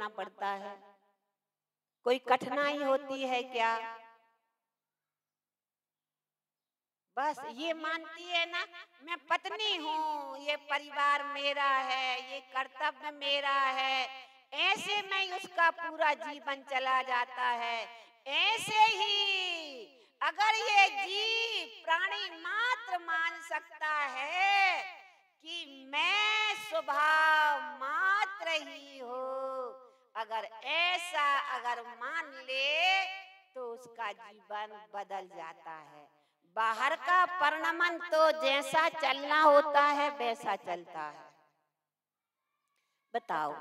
भोगना पड़ता है? कोई कठिनाई होती है क्या? बस ये मानती है ना, मैं पत्नी हूँ, ये परिवार मेरा है, ये कर्तव्य मेरा है, ऐसे में उसका पूरा जीवन चला जाता है। ऐसे ही अगर ये जीव प्राणी मात्र मान सकता है कि मैं स्वभाव मात्र ही हूँ, अगर ऐसा अगर मान ले तो उसका जीवन बदल जाता है। बाहर का परिणमन तो जैसा चलना होता है वैसा चलता है। बताओ,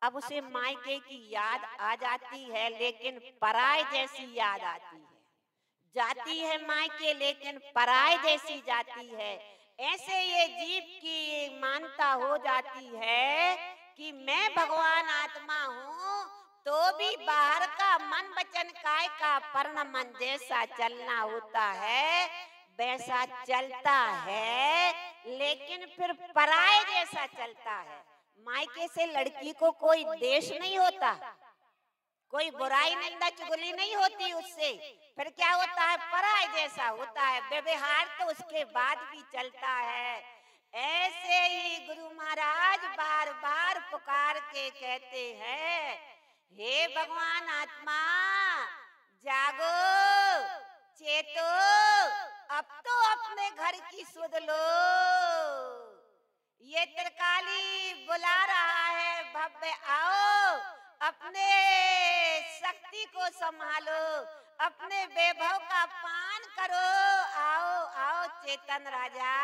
अब उसे मायके की याद आ जाती है लेकिन पराये जैसी याद आती है। जाती है मायके लेकिन पराये जैसी जाती है। ऐसे ये जीव की मानता हो जाती है कि मैं भगवान आत्मा हूँ, तो भी बाहर का मन वचन काय का परिणमन जैसा चलना होता है वैसा चलता है, लेकिन फिर पराये जैसा चलता है। मायके से लड़की को कोई देश नहीं होता, कोई बुराई निंदा चुगली नहीं होती उससे, फिर क्या होता है? पराये जैसा होता है। व्यवहार तो उसके बाद भी चलता है। ऐसे ही गुरु महाराज बार बार पुकार के कहते हैं, हे भगवान आत्मा जागो, चेतो, अब तो अपने घर की सुध लो। ये त्रिकाली बुला रहा है, भव्य आओ, अपने शक्ति को संभालो, अपने वैभव का पान करो। आओ आओ चेतन राजा,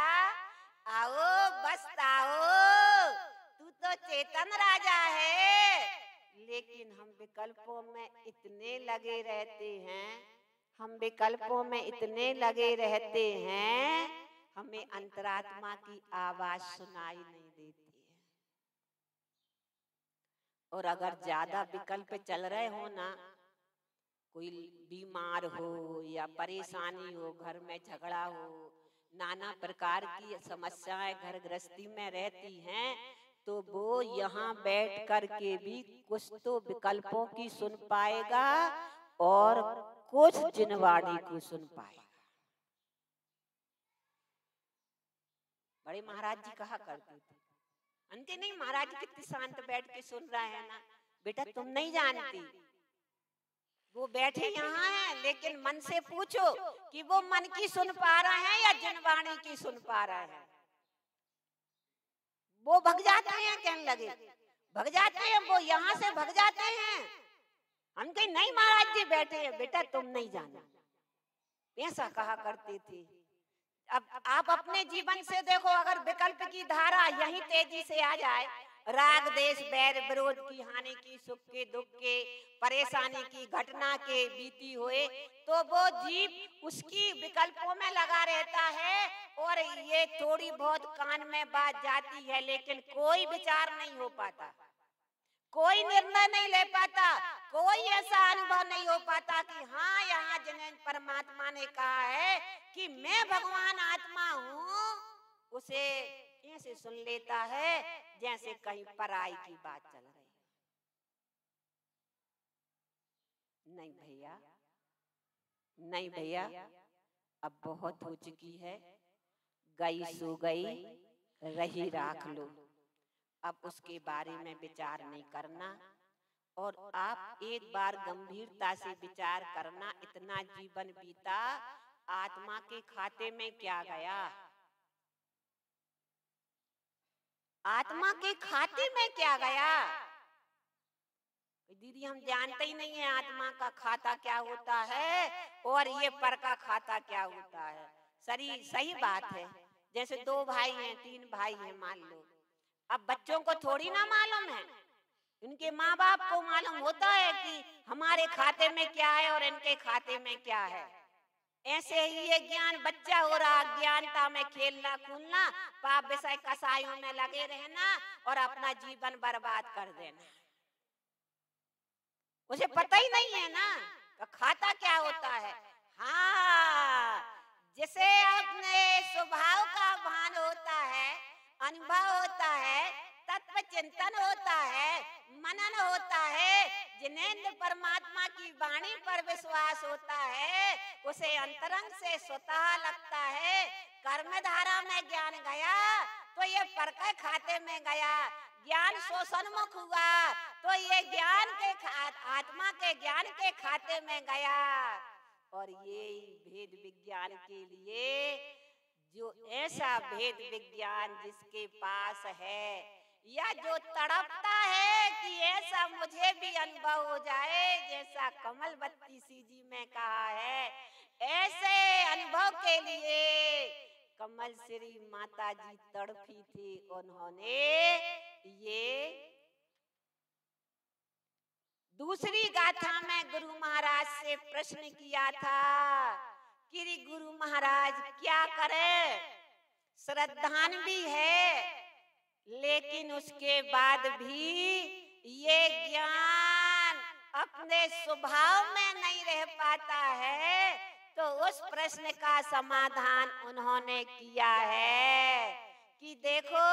आओ बस आओ, तू तो चेतन राजा है। लेकिन हम विकल्पों में इतने लगे रहते हैं, हम विकल्पों में इतने लगे रहते हैं, हमें अंतरात्मा की आवाज सुनाई नहीं देती है। और अगर ज्यादा विकल्प चल रहे हो ना, कोई बीमार हो या परेशानी हो, घर में झगड़ा हो, नाना प्रकार की समस्याएं घर गृहस्थी में रहती हैं, तो वो यहाँ बैठ कर के भी कुछ तो विकल्पों की सुन पाएगा और कुछ जिनवाणी को सुन पाएगा। बड़े महाराज जी कहा करते थे, अंते नहीं महाराज जी कितने शांत बैठ के सुन रहे हैं ना, बेटा तुम नहीं जानती, वो बैठे यहाँ हैं, लेकिन मन से पूछो कि वो मन की सुन पा रहे हैं या जिनवाणी की सुन पा रहे हैं। वो भग जाते हैं, कहने लगे भग जाते हैं, वो यहाँ से भग जाते हैं। हम कहीं नहीं महाराज जी बैठे हैं, बेटा तुम नहीं जाना, ऐसा कहा करते थे। अब आप अपने जीवन से देखो, अगर विकल्प की धारा यही तेजी से आ जाए, राग देश बैर विरोध की, हानि की, सुख के दुख के, परेशानी की, घटना के बीती हुए, तो वो जीव उसकी विकल्पों में लगा रहता है और ये थोड़ी बहुत कान में बात जाती है, लेकिन कोई विचार नहीं हो पाता, कोई निर्णय नहीं ले पाता, कोई ऐसा अनुभव नहीं हो पाता कि हाँ यहाँ जिन्हें परमात्मा ने कहा है कि मैं भगवान आत्मा हूँ, उसे ऐसे सुन लेता है जैसे कहीं पराई की बात चल रही। नहीं भैया, नहीं भैया, अब बहुत हो चुकी है, गई सो गई, रही राख लो, अब उसके बारे में विचार नहीं करना। और आप एक बार गंभीरता से विचार करना, इतना जीवन बीता, आत्मा के खाते में क्या गया? आत्मा के खाते में क्या गया? दीदी हम जानते ही नहीं है आत्मा का खाता क्या होता है और ये पर का खाता क्या होता है। सही बात है, जैसे 2 भाई हैं, 3 भाई हैं मान लो, अब बच्चों को थोड़ी ना मालूम है, इनके माँ बाप को मालूम होता है कि हमारे खाते में क्या है और इनके खाते में क्या है। ऐसे ही ये ज्ञान बच्चा हो रहा, अज्ञानता में खेलना कूदना, पाप विषय कसायों में लगे रहना और अपना जीवन बर्बाद कर देना। उसे पता ही नहीं है ना तो खाता क्या होता है। हाँ, जिसे अपने स्वभाव का भान होता है, अनुभव होता है, तत्व चिंतन होता है, मनन होता है, जिनेंद्र परमात्मा की वाणी पर विश्वास होता है, उसे अंतरंग से स्वतः लगता है कर्म धारा में ज्ञान गया तो ये परके खाते में गया, ज्ञान शोषणमुख हुआ तो ये ज्ञान के आत्मा के ज्ञान के खाते में गया। और ये भेद विज्ञान के लिए जो ऐसा भेद विज्ञान जिसके पास है या जो तड़पता है कि ऐसा मुझे भी अनुभव हो जाए, जैसा कमल बत्ती सी जी में कहा है, ऐसे अनुभव के लिए कमल श्री माता जी तड़पी थी। उन्होंने ये दूसरी गाथा में गुरु महाराज से प्रश्न किया था कि गुरु महाराज क्या करे, श्रद्धान भी है लेकिन उसके बाद भी ये ज्ञान अपने स्वभाव में नहीं रह पाता है। तो उस प्रश्न का समाधान उन्होंने किया है कि देखो,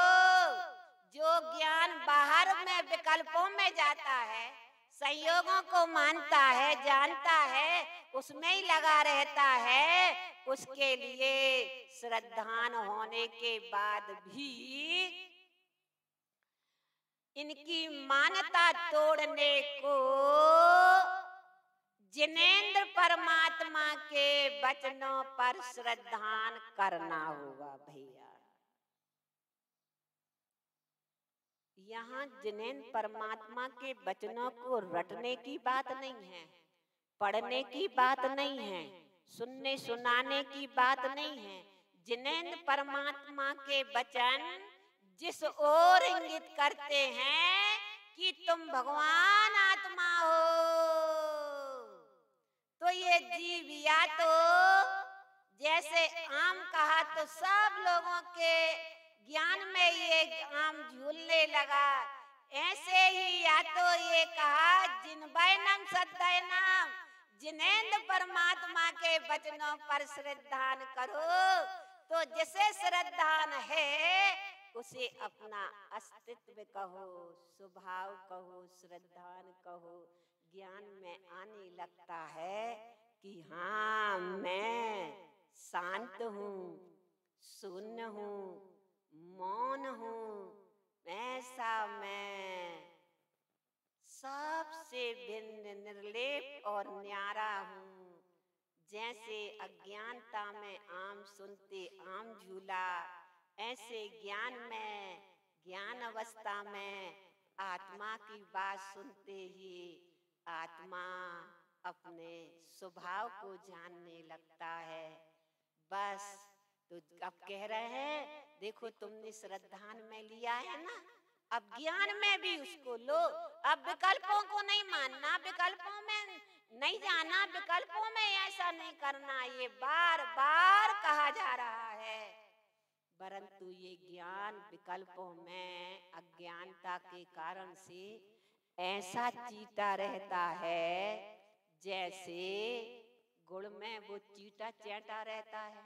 जो ज्ञान बाहर में विकल्पों में जाता है, संयोगों को मानता है, जानता है, उसमें ही लगा रहता है, उसके लिए श्रद्धान होने के बाद भी इनकी मान्यता तोड़ने को जिनेंद्र परमात्मा के वचनों पर श्रद्धान करना होगा। भैया यहाँ जिनेंद्र परमात्मा के वचनों को रटने की बात नहीं है, पढ़ने की बात नहीं है, सुनने सुनाने की बात नहीं है। जिनेंद्र परमात्मा के वचन जिस ओर इंगित करते हैं कि तुम भगवान आत्मा हो, तो ये जीव या तो जैसे आम कहा तो सब लोगों के ज्ञान में ये आम झूलने लगा, ऐसे ही या तो ये कहा जिनबैनम सद्दैनम, जिनेंद्र परमात्मा के वचनों पर श्रद्धान करो। तो जिसे श्रद्धान है उसे अपना अस्तित्व कहो, स्वभाव कहो, श्रद्धान कहो, ज्ञान में आने लगता है कि हाँ मैं शांत हूँ, शून्य हूँ, मौन हूँ, ऐसा मैं सबसे भिन्न, निर्लेप और न्यारा हूँ। जैसे अज्ञानता में आम सुनते आम झूला, ऐसे ज्ञान में, ज्ञान अवस्था में आत्मा की बात सुनते ही आत्मा अपने स्वभाव को जानने लगता है। बस तो अब कह रहे हैं देखो तुमने श्रद्धान में लिया है ना, अब ज्ञान में भी उसको लो। अब विकल्पों को नहीं मानना, विकल्पों में नहीं जाना, विकल्पों में ऐसा नहीं करना, ये बार बार कहा जा रहा है। परंतु ये ज्ञान विकल्पों में अज्ञानता के कारण से ऐसा चीटा रहता है जैसे गुड़ में वो चीटा चैटा रहता है,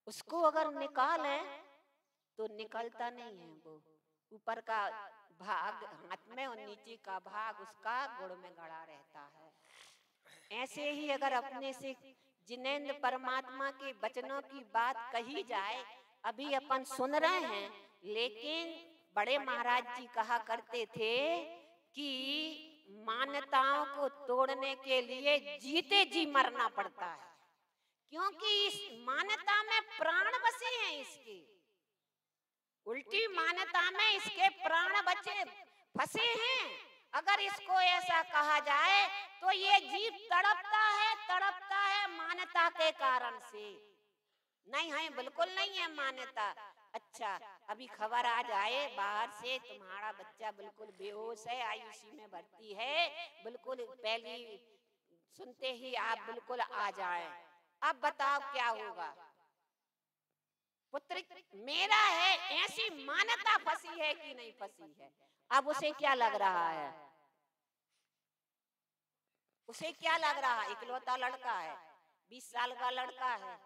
उसको अगर निकालें तो निकलता नहीं है। वो ऊपर का भाग हाथ में और नीचे का भाग उसका गुड़ में गड़ा रहता है। ऐसे ही अगर अपने से जिनेंद्र परमात्मा के वचनों की बात कही जाए, अभी अपन सुन रहे हैं, लेकिन बड़े महाराज जी कहा करते थे कि मान्यताओं को तोड़ने के लिए जीते जी मरना पड़ता है, क्योंकि इस मान्यता में प्राण बसे हैं। इसके उल्टी मान्यता में इसके प्राण बचे फंसे हैं। अगर इसको ऐसा कहा जाए तो ये जीव तड़पता है मान्यता के कारण से। नहीं है, बिल्कुल नहीं है मान्यता। अच्छा, अभी खबर आ जाए बाहर से तुम्हारा बच्चा बिल्कुल बेहोश है, आईसीयू में भर्ती है, बिल्कुल पहली सुनते ही आप बिल्कुल आ जाएं, अब बताओ क्या होगा? पुत्र मेरा है, ऐसी मान्यता फंसी है कि नहीं फंसी है? अब उसे क्या लग रहा है? उसे क्या लग रहा है? इकलौता लड़का है, 20 साल का लड़का है,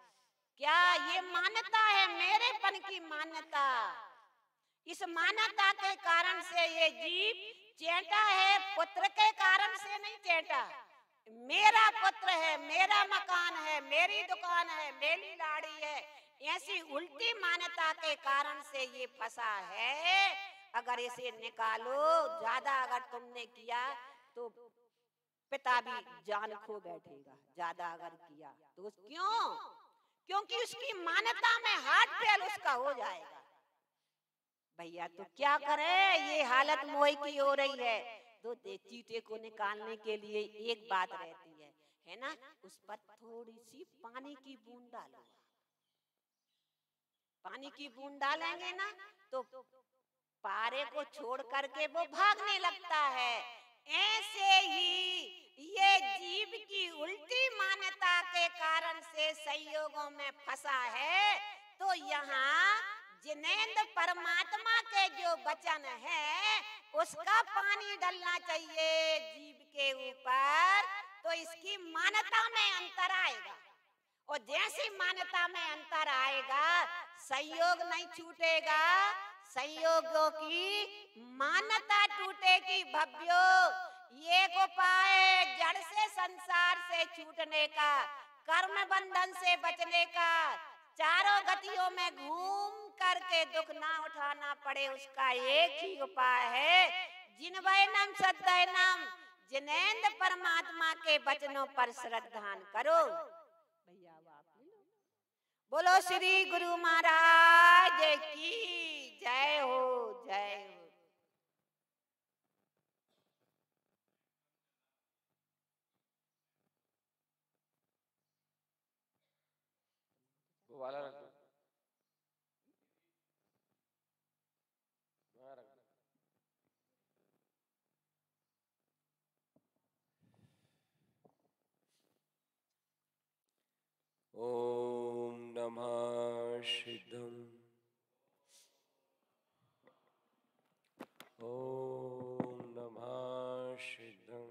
क्या ये मान्यता है मेरेपन की मान्यता। इस मान्यता के कारण से ये जीव चेटा है, पुत्र के कारण से नहीं चेटा। मेरा पुत्र है, मेरा मकान है, मेरी दुकान है, मेरी लाड़ी है, ऐसी उल्टी मान्यता के कारण से ये फंसा है। अगर इसे निकालो, ज्यादा अगर तुमने किया तो पिता भी जान खो बैठेगा, ज्यादा अगर किया तो। क्यों? क्योंकि उसकी मान्यता में हार्ट फेल उसका हो जाएगा। भैया तो क्या करे, ये हालत मोह की हो रही है। तो चीटे को निकालने के लिए एक बात रहती है ना, उस पर थोड़ी सी पानी की बूंद डालो। पानी की बूंद डालेंगे ना तो पारे को छोड़ करके वो भागने लगता है। ऐसे ही ये जीव की उल्टी मान्यता के कारण से संयोगों में फंसा है। तो यहाँ जिनेंद्र परमात्मा के जो वचन है उसका पानी डालना चाहिए जीव के ऊपर, तो इसकी मान्यता में अंतर आएगा। और जैसी मान्यता में अंतर आएगा, संयोग नहीं छूटेगा, संयोगों की मान्यता टूटेगी। भव्यो, ये उपाय जड़ से संसार से छूटने का, कर्म बंधन से बचने का, चारों गतियों में घूम करके दुख ना उठाना पड़े, उसका एक ही उपाय है। जिनवैनम सद्वैनम, जिनेंद्र परमात्मा के वचनों पर श्रद्धान करो। भैया बोलो श्री गुरु महाराज की जय हो, जय हो। वो वाला रख दो, वहाँ रख दो। ओम नमः शिद्धम, ओम नमः शिद्धम,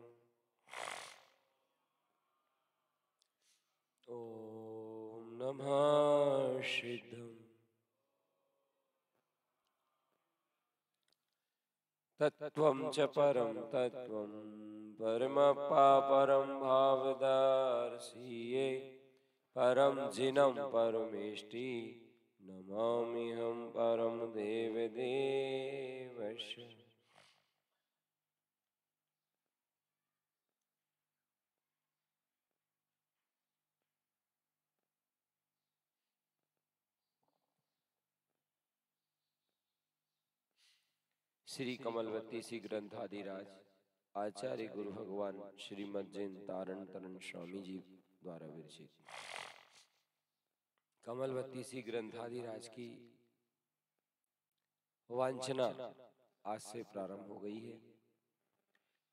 ओम नमः शिद्धम। तत्त्वं च परं तत्त्वं परमपापरं भावदर्शिये परं जिनं परमेष्टि नमाम्यहं परं देवदेवस्य। श्री कमलवती सी ग्रंथाधिराज आचार्य गुरु भगवान श्रीमद जैन तारण तरण स्वामी जी द्वारा विरचित कमलवती सी ग्रंथाधिराज की वांछना आज से प्रारंभ हो गई है।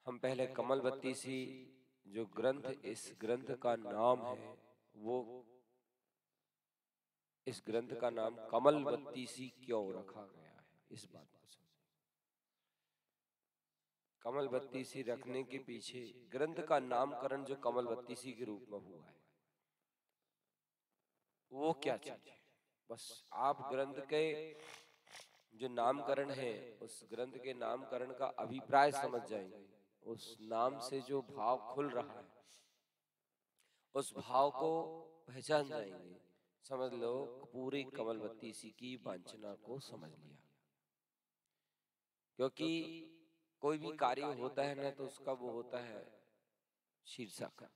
हम पहले कमलवती सी जो ग्रंथ, इस ग्रंथ का नाम है वो, इस ग्रंथ का नाम कमलवती सी क्यों रखा गया है, इस बात को समझें। कमलवती सी रखने के पीछे ग्रंथ का नामकरण जो कमलवती सी के रूप में हुआ है वो क्या चीज है, बस आप ग्रंथ के जो नामकरण है उस ग्रंथ के नामकरण का अभिप्राय समझ जाएंगे। उस नाम से जो भाव खुल रहा है उस भाव को पहचान जाएंगे। समझ लो पूरी कमलवती सी की वांछना को समझ लिया। क्योंकि कोई भी कार्य होता है ना तो उसका वो होता है शीर्षक,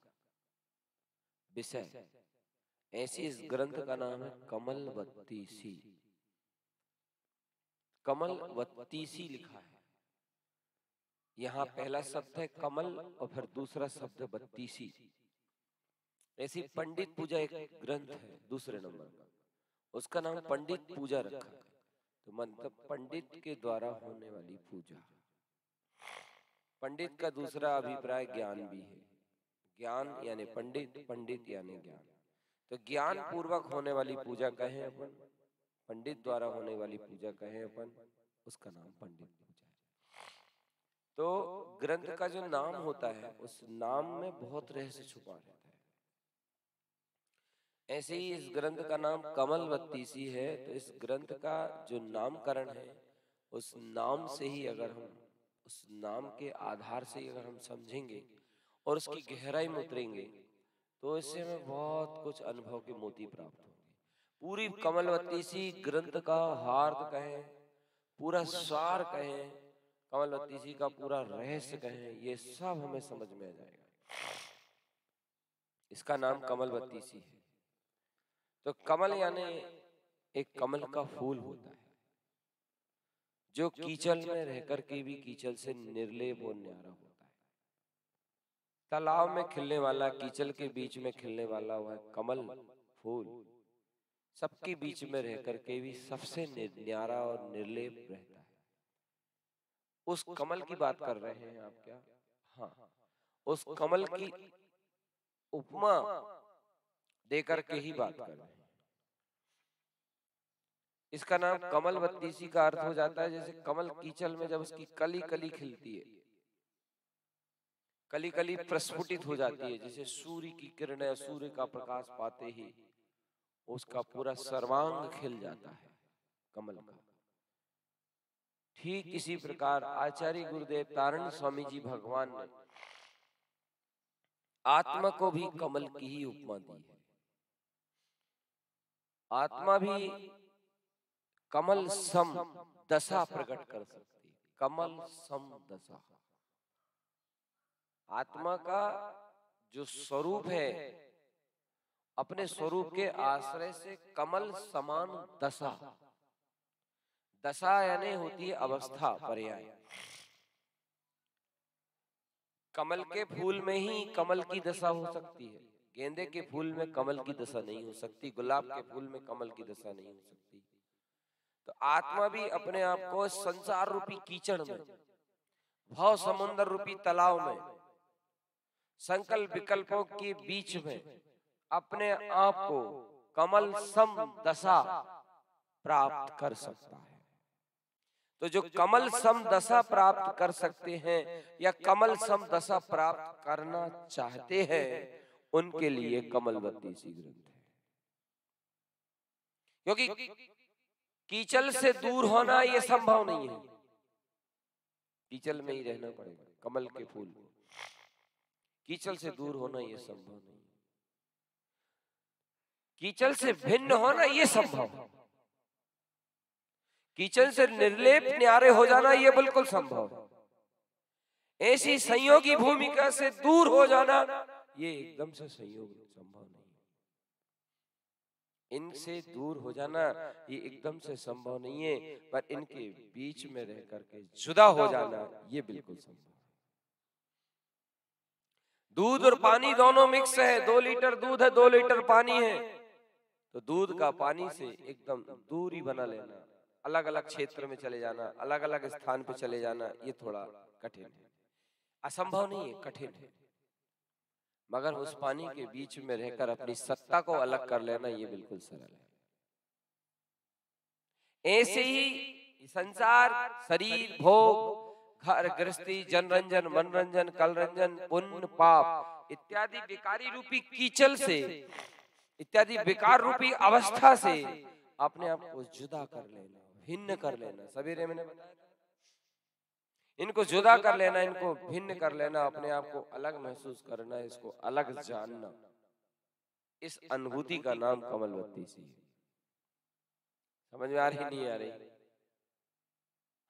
विषय। ऐसी इस ग्रंथ का नाम है कमलवती सी। कमलवती सी लिखा है, यहाँ पहला शब्द है कमल और फिर दूसरा शब्द बत्तीसी। ऐसी पंडित पूजा एक ग्रंथ है दूसरे नंबर का, उसका नाम पंडित पूजा रखा है। तो मतलब पंडित के द्वारा होने वाली पूजा। पंडित का दूसरा अभिप्राय ज्ञान भी है। ज्ञान यानी पंडित, पंडित यानी ज्ञान। तो ज्ञान पूर्वक होने वाली पूजा कहें अपन, पंडित द्वारा होने वाली पूजा कहें अपन, उसका नाम पंडित पूजा है। तो ग्रंथ का जो नाम होता है उस नाम में बहुत रहस्य छुपा रहता है। ऐसे ही इस ग्रंथ का नाम कमल बत्तीसी है। तो इस ग्रंथ का जो नामकरण है, उस नाम से ही अगर हम उस नाम के आधार से अगर हम समझेंगे और उसकी गहराई में उतरेंगे तो इससे हमें बहुत कुछ अनुभव के मोती प्राप्त होंगे। पूरी कमलवतीसी ग्रंथ का हार्द कहें, पूरा सार कहें, कमलवतीसी का पूरा रहस्य कहें, ये सब हमें समझ में आ जाएगा। इसका नाम कमलवतीसी है। तो कमल यानी एक कमल का फूल होता है जो कीचल में रहकर के भी कीचल से निर्लेप और न्यारा होता है। तालाब में खिलने वाला, कीचल के बीच में खिलने वाला वह कमल फूल सबके बीच में रहकर के भी सबसे न्यारा और निर्लेप रहता है। उस कमल की बात कर रहे हैं आप क्या? हाँ, उस कमल की उपमा देकर के ही बात कर रहे हैं। इसका नाम कमल बत्तीसी का अर्थ हो जाता है जैसे कमल कीचल में जब उसकी कली कली खिलती है, कली कली प्रस्फुटित हो जाती है, जैसे सूर्य की किरणें सूर्य का प्रकाश पाते ही उसका पूरा सर्वांग खिल जाता है कमल का। ठीक इसी प्रकार आचार्य गुरुदेव तारण स्वामी जी भगवान ने आत्मा को भी कमल की ही उपमा दी है। आत्मा भी कमल सम दशा प्रकट कर सकती है। कमल सम दशा, आत्मा का जो स्वरूप है, अपने स्वरूप के आश्रय से कमल समान दशा, दशा यानी होती है अवस्था, पर्याय। कमल के फूल में ही कमल की दशा हो सकती है, गेंदे के फूल में कमल की दशा नहीं हो सकती, गुलाब के फूल में कमल की दशा नहीं हो सकती। तो आत्मा भी अपने आप को संसार रूपी कीचड़ में, भाव समुद्र रूपी तालाब में, संकल्प विकल्पों के बीच में अपने आप को कमल सम दशा प्राप्त कर सकता है। तो जो कमल सम दशा प्राप्त कर सकते हैं या कमल सम दशा प्राप्त करना चाहते हैं, उनके लिए कमलवतीसी ग्रंथ है। क्योंकि कीचल से दूर होना यह संभव नहीं है, कीचल में ही रहना पड़ेगा। कमल के फूल कीचल से दूर होना यह संभव नहीं, कीचल से भिन्न होना यह संभव है, कीचल से निर्लेप न्यारे हो जाना यह बिल्कुल संभव है। ऐसी संयोगी भूमिका से दूर हो जाना ये एकदम से संयोग संभव नहीं। इनसे दूर हो जाना ये एकदम से संभव नहीं है, पर इनके बीच में रह करके जुदा हो जाना ये बिल्कुल संभव है। दूध और पानी दोनों मिक्स है, 2 लीटर दूध है, 2 लीटर पानी है, तो दूध का पानी से एकदम दूरी बना लेना, अलग अलग क्षेत्र में चले जाना, अलग अलग स्थान पे चले जाना, ये थोड़ा कठिन है, असंभव नहीं है, कठिन है। मगर उस पानी के बीच में रहकर अपनी सत्ता को अलग कर लेना ये बिल्कुल सरल है। ऐसे ही संसार, शरीर, भोग, घर गृहस्थी, जनरंजन, मनरंजन, कलरंजन, पुण्य, पाप इत्यादि विकारी रूपी कीचल से, इत्यादि विकार रूपी अवस्था से अपने आप को जुदा कर लेना, भिन्न कर लेना। सवेरे मैंने बताया इनको जुदा कर लेना, इनको भिन्न कर लेना, अपने आप को अलग महसूस करना, इसको अलग जानना, इस अनुभूति का नाम कमलवतीसी है। समझ में आ रही नहीं आ रही?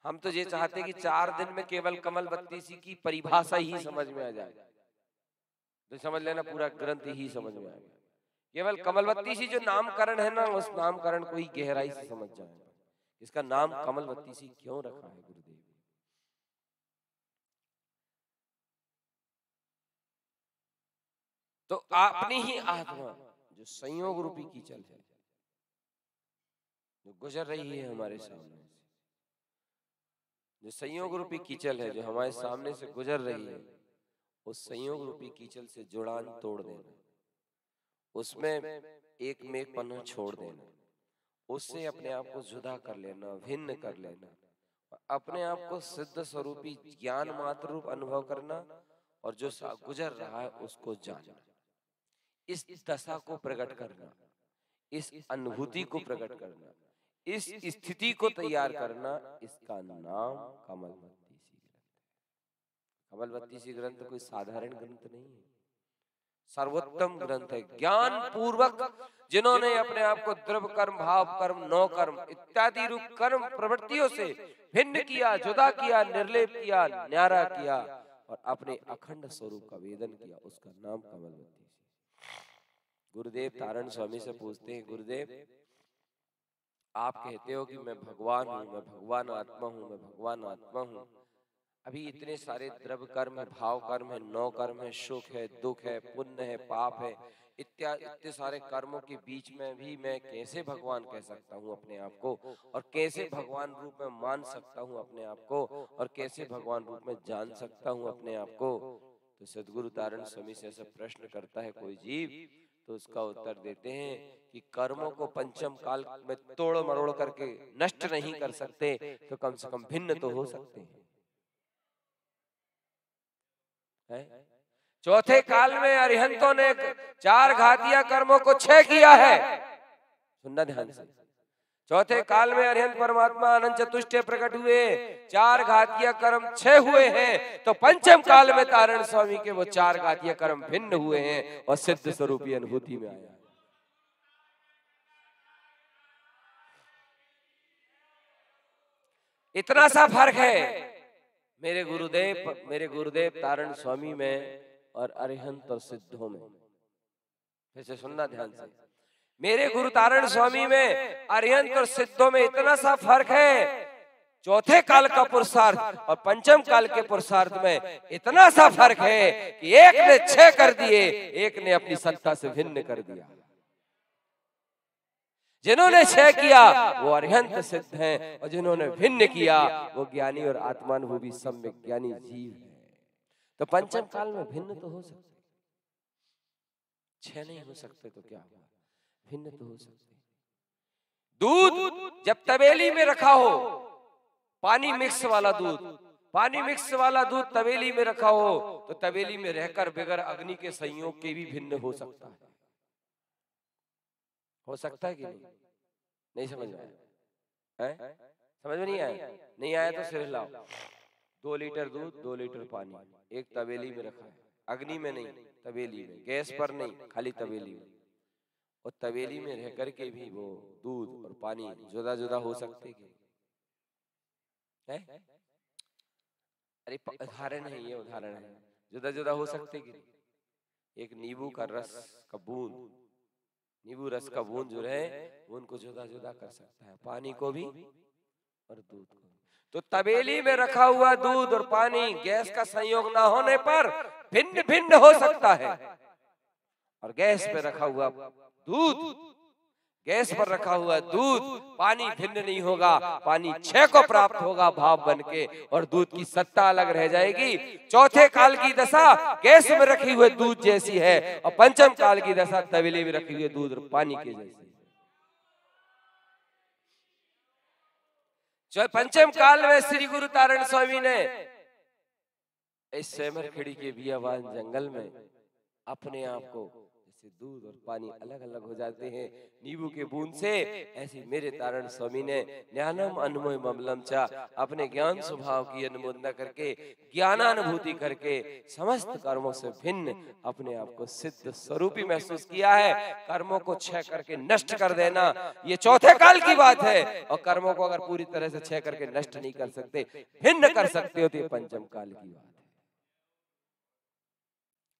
हम तो ये चाहते कि 4 दिन में केवल कमलवतीसी की परिभाषा ही समझ में आ जाए, तो समझ लेना पूरा ग्रंथ ही समझ में आ गया। केवल कमलवतीसी जो नामकरण है ना, उस नामकरण को ही गहराई से समझ जाएगा। इसका नाम कमलवतीसी क्यों रखा है गुरुदेव? तो अपनी ही आत्मा जो संयोग रूपी कीचल है, जो गुजर रही है हमारे सामने से, जो संयोग रूपी कीचल है जो हमारे सामने से गुजर रही है, उस संयोग रूपी कीचल से जुड़ान तोड़ देना, उसमें एक में एक पन्ना छोड़ देना, उससे अपने आप को जुदा कर लेना, भिन्न कर लेना, अपने आप को सिद्ध स्वरूपी ज्ञान मात्र रूप अनुभव करना, और जो गुजर रहा है उसको जानना, इस दशा को प्रकट करना, इस अनुभूति को प्रकट करना, इस स्थिति को तैयार करना, इसका नाम कमलवती सी ग्रंथ। कमलवती सी ग्रंथ कोई साधारण ग्रंथ नहीं है, सर्वोत्तम ग्रंथ है। ज्ञान पूर्वक जिन्होंने अपने आप को द्रव्य कर्म, भाव कर्म, नौ कर्म इत्यादि रूप कर्म प्रवृत्तियों से भिन्न किया, जुदा किया, निर्लेप किया, न्यारा किया और अपने अखंड स्वरूप का वेदन किया, उसका नाम कमलवती। गुरुदेव तारण स्वामी से पूछते हैं, गुरुदेव आप कहते हो कि मैं भगवान हूँ, मैं भगवान आत्मा हूँ, मैं भगवान आत्मा हूँ। अभी इतने सारे द्रव्य कर्म है, भाव कर्म है, नौ कर्म है, सुख है, दुख है, पुण्य है, पाप है, इतने सारे कर्मों के बीच में भी मैं कैसे भगवान कह सकता हूँ अपने आप को, और कैसे भगवान रूप में मान सकता हूँ अपने आप को, और कैसे भगवान रूप में जान सकता हूँ अपने आप को। तो सद्गुरु तारण स्वामी से ऐसा प्रश्न करता है कोई जीव, तो उसका उत्तर देते हैं कि कर्मों को पंचम काल में तोड़ मरोड़ करके नष्ट नहीं कर सकते, तो कम से कम भिन्न तो हो सकते हैं। चौथे काल में अरिहंतों ने 4 घातिया कर्मों को क्षय किया है। सुनना ध्यान से, चौथे काल में अरिहंत परमात्मा अनंत चतुष्टय प्रकट हुए, 4 घातिया कर्म क्षय हुए हैं, तो पंचम काल में तारण स्वामी के वो 4 घातिया कर्म भिन्न हुए हैं और सिद्ध स्वरूपी अनुभूति में आया। इतना सा फर्क है मेरे गुरुदेव तारण स्वामी में और अरिहंत और सिद्धों में। फिर से सुनना ध्यान से, मेरे गुरु तारण स्वामी में, अरिहंत और सिद्धों में इतना सा फर्क है। चौथे काल का पुरुषार्थ और पंचम काल के पुरुषार्थ में इतना सा फर्क है कि एक ने 6 कर दिए, एक ने अपनी सत्ता से भिन्न कर दिया। जिन्होंने क्षय किया वो अरिहंत सिद्ध हैं, और जिन्होंने भिन्न किया वो ज्ञानी और आत्मानुभूति सम्यक ज्ञानी जीव है। तो पंचम काल में भिन्न तो हो सकते, 6 नहीं हो सकते तो क्या हुआ, भिन्न तो हो सकते। दूध जब तवेली में रखा हो, पानी मिक्स वाला दूध तवेली में रखा हो, तो तवेली में रहकर बगैर अग्नि के संयोग के भी भिन्न हो सकता है। हो सकता है कि नहीं समझ में आया? समझ में नहीं आया? नहीं आया तो सिर हिलाओ। 2 लीटर दूध, 2 लीटर पानी एक तवेली में रखा है, अग्नि में नहीं, तवेली में, गैस पर नहीं, खाली तवेली में। और तवेली में रह करके भी वो दूध और पानी जुदा जुदा हो सकते हैं? अरे उदाहरण है, ये उदाहरण है, जुदा जुदा हो सकते कि एक नींबू का रस का बूंद, नींबू रस का बूंद जो है वो उनको जुदा जुदा कर सकता है, पानी को भी और दूध को। तो तवेली में रखा हुआ दूध और पानी गैस का संयोग ना होने पर भिन्न भिन्न हो सकता है, और गैस पे रखा हुआ दूध, गैस पर रखा हुआ दूध, पानी भिन्न नहीं होगा, पानी 6 को प्राप्त होगा भाव बन के, और दूध की सत्ता अलग रह जाएगी। चौथे काल की दशा गैस में रखी हुए दूध जैसी है, और पंचम काल की दशा तवेली में रखे हुए दूध और पानी के जैसी। पंचम काल में श्री गुरु तारण स्वामी ने इस सेमर खिड़ी के बियाबान जंगल में अपने आप को, जैसे दूध और पानी अलग अलग हो जाते हैं नींबू के बूंद से, ऐसे मेरे तारण स्वामी ने ज्ञानम अन्मय ममलम चा अपने ज्ञान स्वभाव की अनुमोदना करके, ज्ञानानुभूति करके समस्त कर्मों से भिन्न अपने आप को सिद्ध स्वरूपी महसूस किया है। कर्मों को क्षय करके नष्ट कर देना ये चौथे काल की बात है, और कर्मों को अगर पूरी तरह से क्षय करके नष्ट नहीं कर सकते, भिन्न कर सकते हो, तो ये पंचम काल की बात है।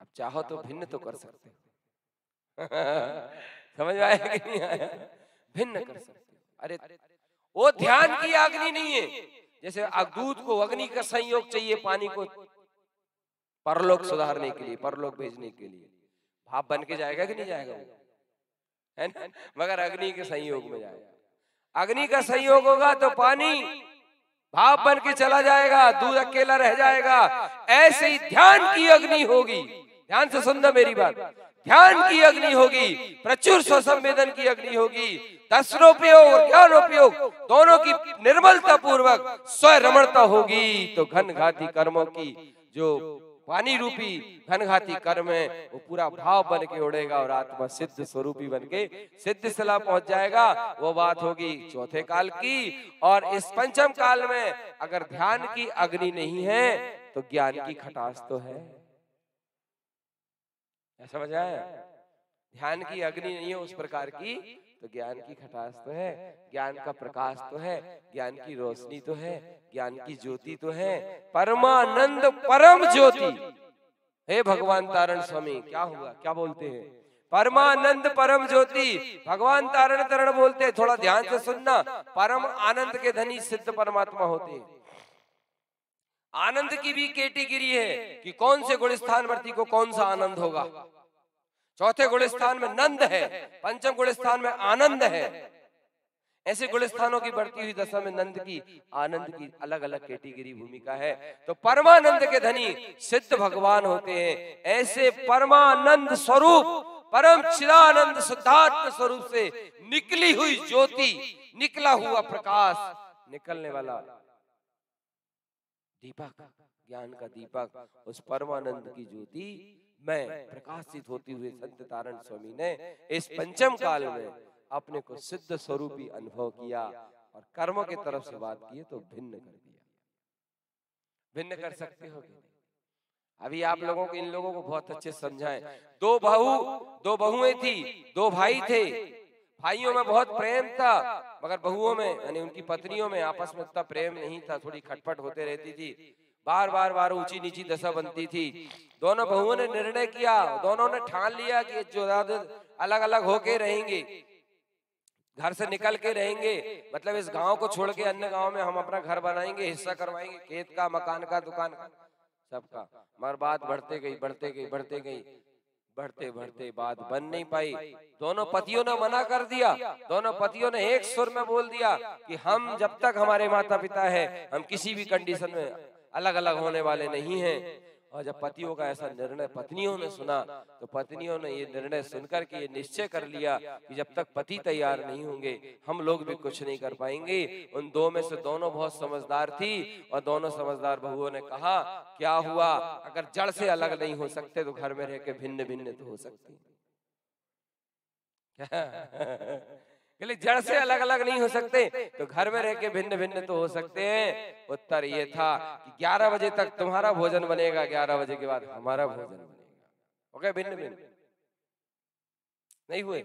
अब चाहो तो भिन्न तो कर सकते हो। समझ में आया कि नहीं आया? भिन्न कर सकते। अरे वो ध्यान की अग्नि नहीं है, जैसे दूध को अग्नि का संयोग चाहिए, पानी को परलोक सुधारने के लिए, परलोक भेजने के लिए, भाप बन के जाएगा कि नहीं जाएगा वो, है ना? मगर अग्नि के संयोग में जाएगा। अग्नि का संयोग होगा तो पानी भाप बन के चला जाएगा, दूध अकेला रह जाएगा। ऐसे ही ध्यान की अग्नि होगी, ध्यान से सुनना मेरी बात, ध्यान की अग्नि होगी, प्रचुर स्वसंवेदन की अग्नि होगी, दर्शनोपयोग और ज्ञानोपयोग दोनों की निर्मलता पूर्वक स्वरमणता होगी, तो घन घाती कर्मों की जो वाणी रूपी घनघाती कर्म है वो पूरा भाव बन के उड़ेगा और आत्मा सिद्ध स्वरूपी बन के सिद्ध शिला पहुंच जाएगा। वो बात होगी चौथे काल की। और इस पंचम काल में अगर ध्यान की अग्नि नहीं है तो ज्ञान की खटास तो है। समझ आया? ध्यान की अग्नि नहीं है उस प्रकार की तो ज्ञान की खटास तो है, ज्ञान का प्रकाश तो है, ज्ञान की रोशनी तो है, ज्ञान की ज्योति तो है। परमानंद परम ज्योति। हे भगवान तारण स्वामी, क्या हुआ, क्या बोलते हैं? परमानंद परम ज्योति। भगवान तारण तारण बोलते हैं, थोड़ा ध्यान से सुनना। परम आनंद के धनी सिद्ध परमात्मा होते हैं। आनंद की भी कैटेगरी है कि कौन से गुण स्थान वर्ती को कौन सा आनंद होगा। चौथे गुण स्थान में नंद है, पंचम गुण स्थान में आनंद है। ऐसे गुण स्थानों की बढ़ती हुई दशा में नंद की आनंद की अलग अलग कैटेगरी भूमिका है। तो परमानंद के धनी सिद्ध भगवान होते हैं। ऐसे परमानंद स्वरूप, परम चिदानंद शुद्धात्म स्वरूप से निकली हुई ज्योति, निकला हुआ प्रकाश, निकलने वाला दीपक, ज्ञान का दीपक, उस परमानंद की ज्योति में प्रकाशित होती हुई संत तारण स्वामी ने इस पंचम काल में अपने को सिद्ध स्वरूपी अनुभव किया और कर्मों की तरफ से बात की तो भिन्न कर दिया। भिन्न कर सकते हो? अभी आप लोगों को, इन लोगों को बहुत अच्छे समझाएं। दो बहुएं थी, दो भाई थे। भाइयों में बहुत प्रेम था, मगर बहुओं में यानी उनकी पत्नियों में आपस में इतना प्रेम नहीं था, थोड़ी खटपट होते रहती थी, बार ऊंची नीची दशा बनती थी। दोनों बहुओं ने निर्णय किया, दोनों ने ठान लिया कि जो अलग अलग होके रहेंगे, घर से निकल के रहेंगे, मतलब इस गांव को छोड़ के अन्य गांव में हम अपना घर बनाएंगे, हिस्सा करवाएंगे, खेत का, मकान का, दुकान का, सबका। मगर बात बढ़ते गई बढ़ते बढ़ते बात बन नहीं पाई। दोनों पतियों ने मना कर दिया। दोनों पतियों ने एक सुर में बोल दिया कि हम जब तक हमारे माता पिता है हम किसी भी कंडीशन में अलग अलग होने वाले नहीं हैं। और जब पतियों का ऐसा निर्णय पत्नियों ने सुना तो पत्नियों ने ये निर्णय सुनकर के ये निश्चय कर लिया कि जब तक पति तैयार नहीं होंगे हम लोग भी कुछ नहीं कर पाएंगे। उन दो में से दोनों बहुत समझदार थी और दोनों समझदार बहुओं ने कहा, क्या हुआ, अगर जड़ से अलग नहीं हो सकते तो घर में रह के भिन्न भिन्न तो हो सकते। जड़ से अलग अलग नहीं हो सकते तो घर में रह के भिन्न भिन्न तो हो सकते हैं। उत्तर ये था कि 11 बजे तक तुम्हारा भोजन बनेगा, 11 बजे के बाद हमारा भोजन बनेगा। ओके, भिन्न भिन्न नहीं हुए।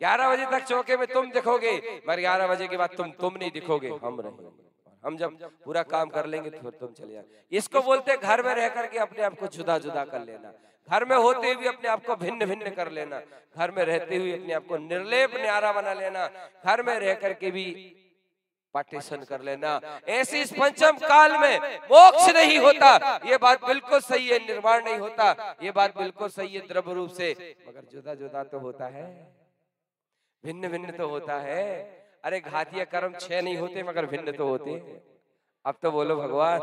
11 बजे तक चौके में तुम दिखोगे, मगर 11 बजे के बाद तुम नहीं दिखोगे, हम रहेंगे। हम जब पूरा काम कर लेंगे तो फिर तुम चले जाओ। इसको बोलते घर में रह करके अपने आप को जुदा जुदा कर लेना, घर में होते हुए अपने आप को भिन्न भिन्न कर लेना, घर में रहते हुए अपने आप को निर्लेप न्यारा बना लेना, घर में रह करके भी पार्टीशन कर लेना। ऐसे इस पंचम काल में मोक्ष नहीं होता, ये बात बिल्कुल सही है। निर्वाण नहीं होता, ये बात बिल्कुल सही है द्रव्य रूप से, मगर जुदा जुदा तो होता है, भिन्न भिन्न तो होता है। अरे घातिया कर्म 6 नहीं होते मगर भिन्न तो होते। अब तो बोलो भगवान।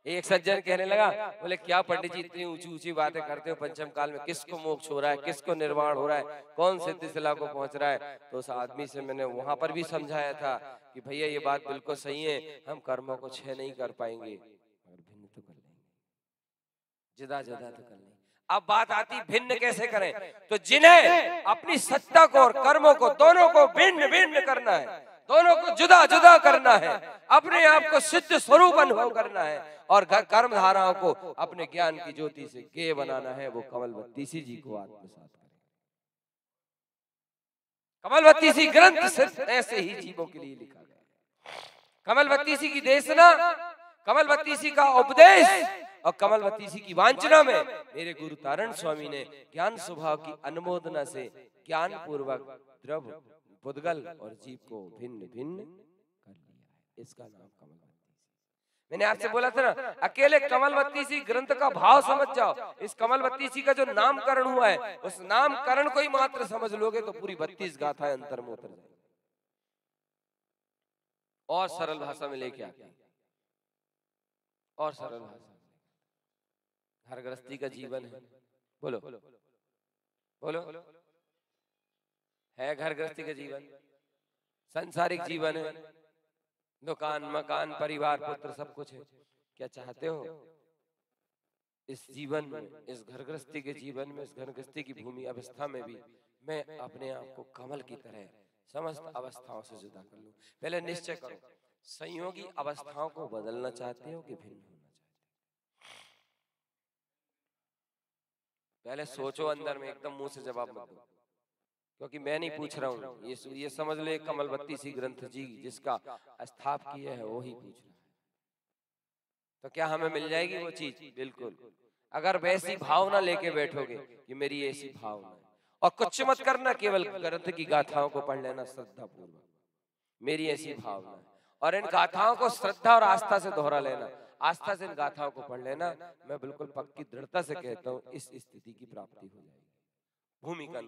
एक सज्जन कहने लगा, बोले क्या पंडित जी इतनी ऊंची ऊंची बातें करते हो, पंचम काल में किसको मोक्ष हो रहा है, किसको निर्वाण हो रहा है, कौन सिद्ध शिला को पहुंच रहा है। तो उस आदमी से मैंने वहां पर भी समझाया था कि भैया ये बात बिल्कुल सही है, हम कर्मों को 6 नहीं कर पाएंगे मगर भिन्न तो कर लेंगे, जुदा जुदा तो कर लेंगे। अब बात आती भिन्न कैसे करें, तो जिन्हें अपनी सत्ता को और कर्मों को दोनों को भिन्न भिन्न करना है, दोनों को जुदा जुदा करना है, अपने आप को सिद्ध स्वरूप अनुभव करना है और कर्म धाराओं को अपने ज्ञान की ज्योति से गेय बनाना है, वो कमलवतीसी जी को आत्मसात करें। कमलवतीसी ग्रंथ सिर्फ ऐसे ही जीवों के लिए लिखा गया। कमलवतीसी की देशना, कमलवतीसी का उपदेश और कमलवतीसी की वांछना में मेरे गुरु तारण स्वामी ने ज्ञान स्वभाव की अनुमोदना से ज्ञान पूर्वक द्रव्य, पुद्गल और जीव को भिन्न भिन्न कर लिया है। इसका नाम कमलवतीसी। मैंने आपसे बोला था ना, अकेले कमलवतीसी ग्रंथ का भाव समझ जाओ। इस कमलवतीसी का जो नामकरण हुआ है, उस नामकरण को ही मात्र समझ लोगे तो पूरी 32 गाथाएं अंतर में उतर जाएंगी। और सरल भाषा में लेके आते हैं, और सरल भाषा, घर गृहस्थी का जीवन है। बोलो बोलो, है घर गृहस्थी का जीवन। सांसारिक जीवन है, दुकान मकान परिवार पुत्र सब कुछ है। क्या चाहते हो इस जीवन में, इस घर गृहस्थी के जीवन में, इस घर गृहस्थी की भूमि अवस्था में भी मैं अपने आप को कमल की तरह समस्त अवस्थाओं से जुदा कर लूं? पहले निश्चय करो, संयोगी अवस्थाओं को बदलना चाहते हो कि भिन्न होना चाहते हो? पहले सोचो अंदर में, एकदम मुंह से जवाब मत दो, क्योंकि मैं नहीं पूछ रहा हूँ। ये समझ ले कमलवती सी ग्रंथ जी जिसका स्थाप किया है वो ही पूछ रहा है। तो क्या हमें मिल जाएगी वो चीज? बिल्कुल। अगर वैसी भावना लेके बैठोगे कि मेरी ऐसी भावना है, और कुछ मत करना, केवल ग्रंथ की गाथाओं को पढ़ लेना श्रद्धा पूर्वक, मेरी ऐसी भावना है, और इन गाथाओं को श्रद्धा और आस्था से दोहरा लेना, आस्था से इन गाथाओं को पढ़ लेना, मैं बिल्कुल पक्की दृढ़ता से कहता हूँ इस स्थिति की प्राप्ति हो जाएगी। भूमि का